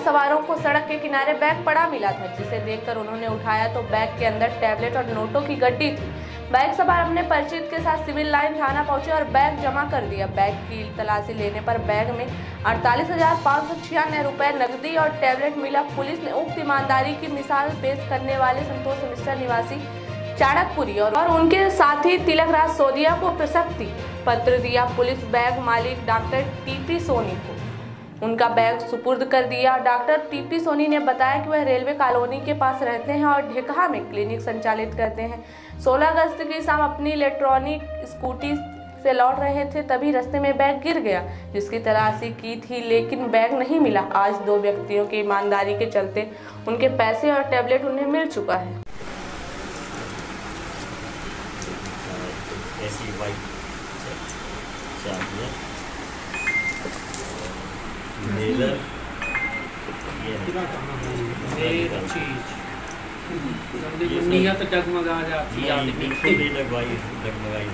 सवारों को सड़क के किनारे बैग पड़ा मिला था, जिसे देखकर उन्होंने उठाया तो बैग के अंदर टैबलेट और नोटों की गड्डी थी। बैग सवार अपने परिचित के साथ सिविल लाइन थाना पहुंचे और बैग जमा कर दिया। बैग की तलाशी लेने पर बैग में 48,596 रुपए नकदी और टैबलेट मिला। पुलिस ने उक्त ईमानदारी की मिसाल पेश करने वाले संतोष मिश्रा निवासी चाणकपुरी और उनके साथी तिलकराज सोदिया को प्रशस्ति पत्र दिया। पुलिस बैग मालिक डॉक्टर टीपी सोनी को उनका बैग सुपुर्द कर दिया। डॉक्टर टीपी सोनी ने बताया कि वह रेलवे कॉलोनी के पास रहते हैं और ढेकहा में क्लिनिक संचालित करते हैं। 16 अगस्त की शाम अपनी इलेक्ट्रॉनिक स्कूटी से लौट रहे थे, तभी रास्ते में बैग गिर गया, जिसकी तलाशी की थी लेकिन बैग नहीं मिला। आज 2 व्यक्तियों की ईमानदारी के चलते उनके पैसे और टैबलेट उन्हें मिल चुका है। नीयत डगमगा जाती है, डगमगाई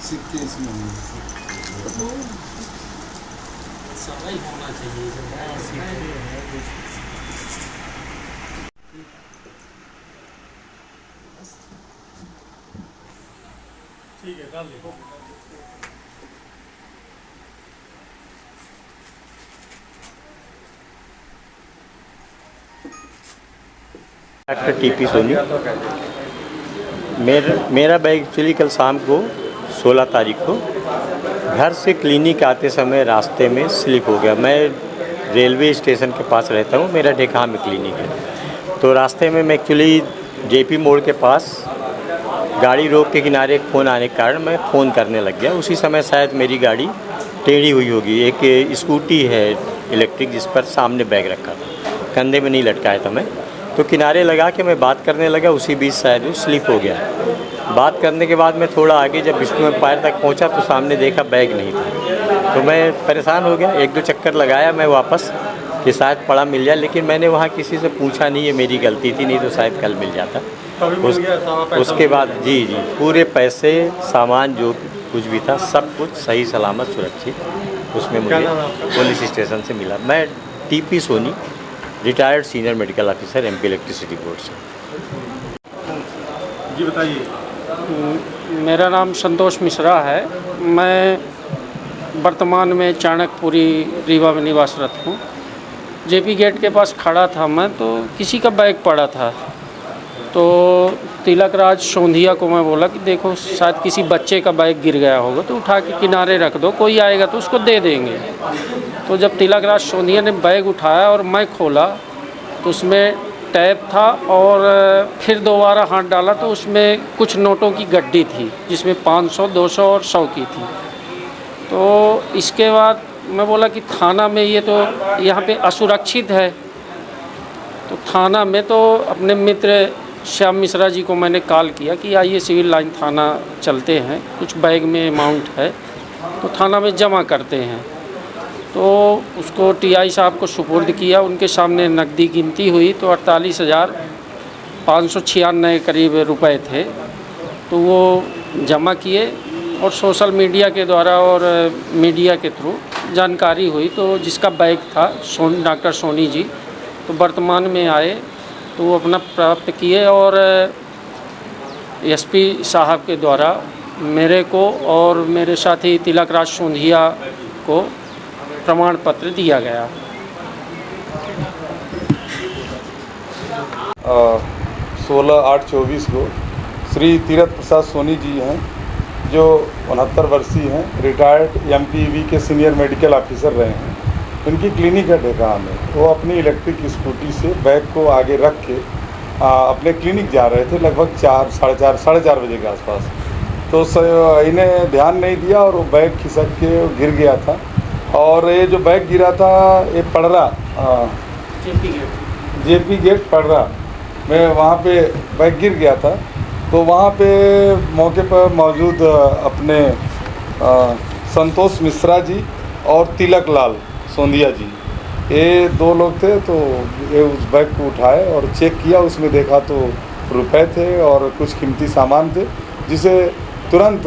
सिक्के इसमें समय होना चाहिए। ठीक है, डाल दो। Doctor TP Soni. मेरा बैग एक्चुअली कल शाम को 16 तारीख को घर से क्लिनिक आते समय रास्ते में स्लिप हो गया। मैं रेलवे स्टेशन के पास रहता हूँ, मेरा ढेकहा में क्लिनिक है। तो रास्ते में मैं एक्चुअली जेपी मोड़ के पास गाड़ी रोक के किनारे एक फ़ोन आने के कारण मैं फ़ोन करने लग गया। उसी समय शायद मेरी गाड़ी टेढ़ी हुई होगी। एक स्कूटी है इलेक्ट्रिक जिस पर सामने बैग रखा था, कंधे में नहीं लटकाया था मैं, तो किनारे लगा के मैं बात करने लगा, उसी बीच शायद वो स्लिप हो गया। बात करने के बाद मैं थोड़ा आगे जब विष्णु पैर तक पहुंचा तो सामने देखा बैग नहीं था, तो मैं परेशान हो गया। 1-2 चक्कर लगाया मैं वापस कि शायद पड़ा मिल जाए, लेकिन मैंने वहाँ किसी से पूछा नहीं, ये मेरी गलती थी, नहीं तो शायद कल मिल जाता। उसके बाद जी पूरे पैसे सामान जो कुछ भी था सब कुछ सही सलामत सुरक्षित उसमें मुझे पुलिस स्टेशन से मिला। मैं TP Soni, retired senior medical officer, MP electricity board से। जी बताइए। मेरा नाम संतोष मिश्रा है। मैं वर्तमान में चाणकपुरी रीवा में निवासरत हूँ। जेपी गेट के पास खड़ा था मैं, तो किसी का बैग पड़ा था, तो तिलकराज सोंधिया को मैं बोला कि देखो शायद किसी बच्चे का बैग गिर गया होगा, तो उठा के किनारे रख दो, कोई आएगा तो उसको दे देंगे। तो जब तिलकराज सोंधिया ने बैग उठाया और मैं खोला तो उसमें टैब था, और फिर दोबारा हाथ डाला तो उसमें कुछ नोटों की गड्डी थी, जिसमें 500, 200 और 100 की थी। तो इसके बाद मैं बोला कि थाना में ये तो यहाँ पे असुरक्षित है, तो थाना में तो अपने मित्र श्याम मिश्रा जी को मैंने कॉल किया कि आइए सिविल लाइन थाना चलते हैं, कुछ बैग में अमाउंट है तो थाना में जमा करते हैं। तो उसको टीआई साहब को सुपुर्द किया, उनके सामने नकदी गिनती हुई तो 48,596 करीब रुपए थे, तो वो जमा किए। और सोशल मीडिया के द्वारा और मीडिया के थ्रू जानकारी हुई, तो जिसका बैग था डॉक्टर सोनी जी, तो वर्तमान में आए तो वो अपना प्राप्त किए, और एसपी साहब के द्वारा मेरे को और मेरे साथी तिलकराज सोंधिया को प्रमाण पत्र दिया गया। 16/8/24 को श्री तीरथ प्रसाद सोनी जी हैं, जो 69 वर्षीय हैं, रिटायर्ड एमपीवी के सीनियर मेडिकल ऑफिसर रहे हैं। उनकी क्लिनिक है ढेकहा में। वो अपनी इलेक्ट्रिक स्कूटी से बैग को आगे रख के अपने क्लिनिक जा रहे थे, लगभग 4, साढ़े 4 बजे के आसपास। तो इन्हें ध्यान नहीं दिया और वो बैग खिसक के गिर गया था। और ये जो बैग गिरा था ये पड़रा जेपी गेट पड़रा में वहाँ पे बैग गिर गया था। तो वहाँ पे मौके पर मौजूद अपने संतोष मिश्रा जी और तिलक लाल सोंधिया जी, ये 2 लोग थे, तो ये उस बैग को उठाए और चेक किया, उसमें देखा तो रुपए थे और कुछ कीमती सामान थे, जिसे तुरंत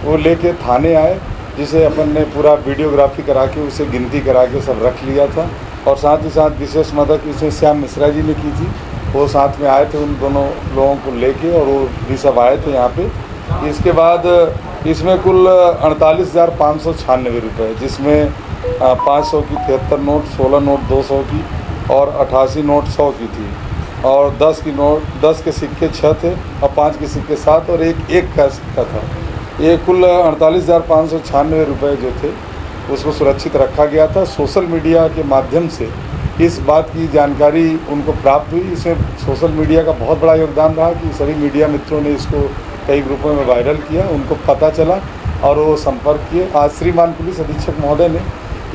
वो लेके थाने आए, जिसे अपन ने पूरा वीडियोग्राफी करा के उसे गिनती करा के सब रख लिया था। और साथ ही साथ विशेष मदद इसमें श्याम मिश्रा जी ने की थी, वो साथ में आए थे उन दोनों लोगों को लेके, और वो भी सब आए थे यहाँ पे। इसके बाद इसमें कुल 48,596 रुपये, जिसमें 500 की 73 नोट, 16 नोट 200 की और 88 नोट 100 की थी, और 10 के सिक्के 6 थे और 5 के सिक्के 7 और एक का सिक्का था। ये कुल 48,596 रुपये जो थे उसको सुरक्षित रखा गया था। सोशल मीडिया के माध्यम से इस बात की जानकारी उनको प्राप्त हुई। इसमें सोशल मीडिया का बहुत बड़ा योगदान रहा कि सभी मीडिया मित्रों ने इसको कई ग्रुपों में वायरल किया, उनको पता चला और वो संपर्क किए। आज श्रीमान पुलिस अधीक्षक महोदय ने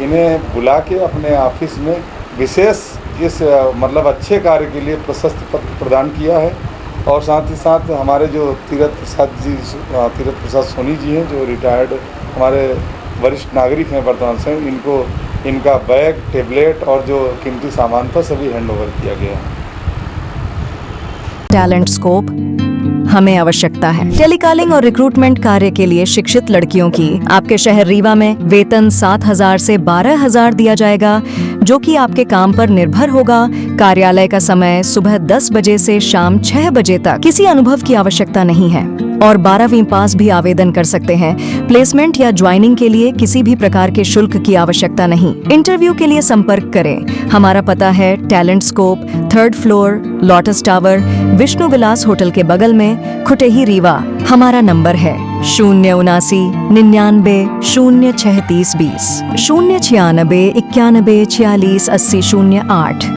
इन्हें बुला के अपने ऑफिस में विशेष इस मतलब अच्छे कार्य के लिए प्रशस्ति पत्र प्रदान किया है। और साथ ही साथ हमारे जो तीरथ प्रसाद सोनी जी हैं, जो रिटायर्ड हमारे वरिष्ठ नागरिक हैं वर्तमान से, इनको इनका बैग, टेबलेट और जो कीमती सामान था सभी हैंड ओवर किया गया है। टैलेंट स्कोप हमें आवश्यकता है। टेलीकॉलिंग और रिक्रूटमेंट कार्य के लिए शिक्षित लड़कियों की आपके शहर रीवा में वेतन 7,000 से 12,000 दिया जाएगा, जो कि आपके काम पर निर्भर होगा। कार्यालय का समय सुबह 10 बजे से शाम 6 बजे तक। किसी अनुभव की आवश्यकता नहीं है और 12वीं पास भी आवेदन कर सकते हैं। प्लेसमेंट या ज्वाइनिंग के लिए किसी भी प्रकार के शुल्क की आवश्यकता नहीं। इंटरव्यू के लिए संपर्क करें। हमारा पता है talent scope, 3rd floor, lotus tower, Vishnu Vilas hotel के बगल में, खुटेही रीवा। हमारा नंबर है 079 99 036 20, 096 91 46 80 08।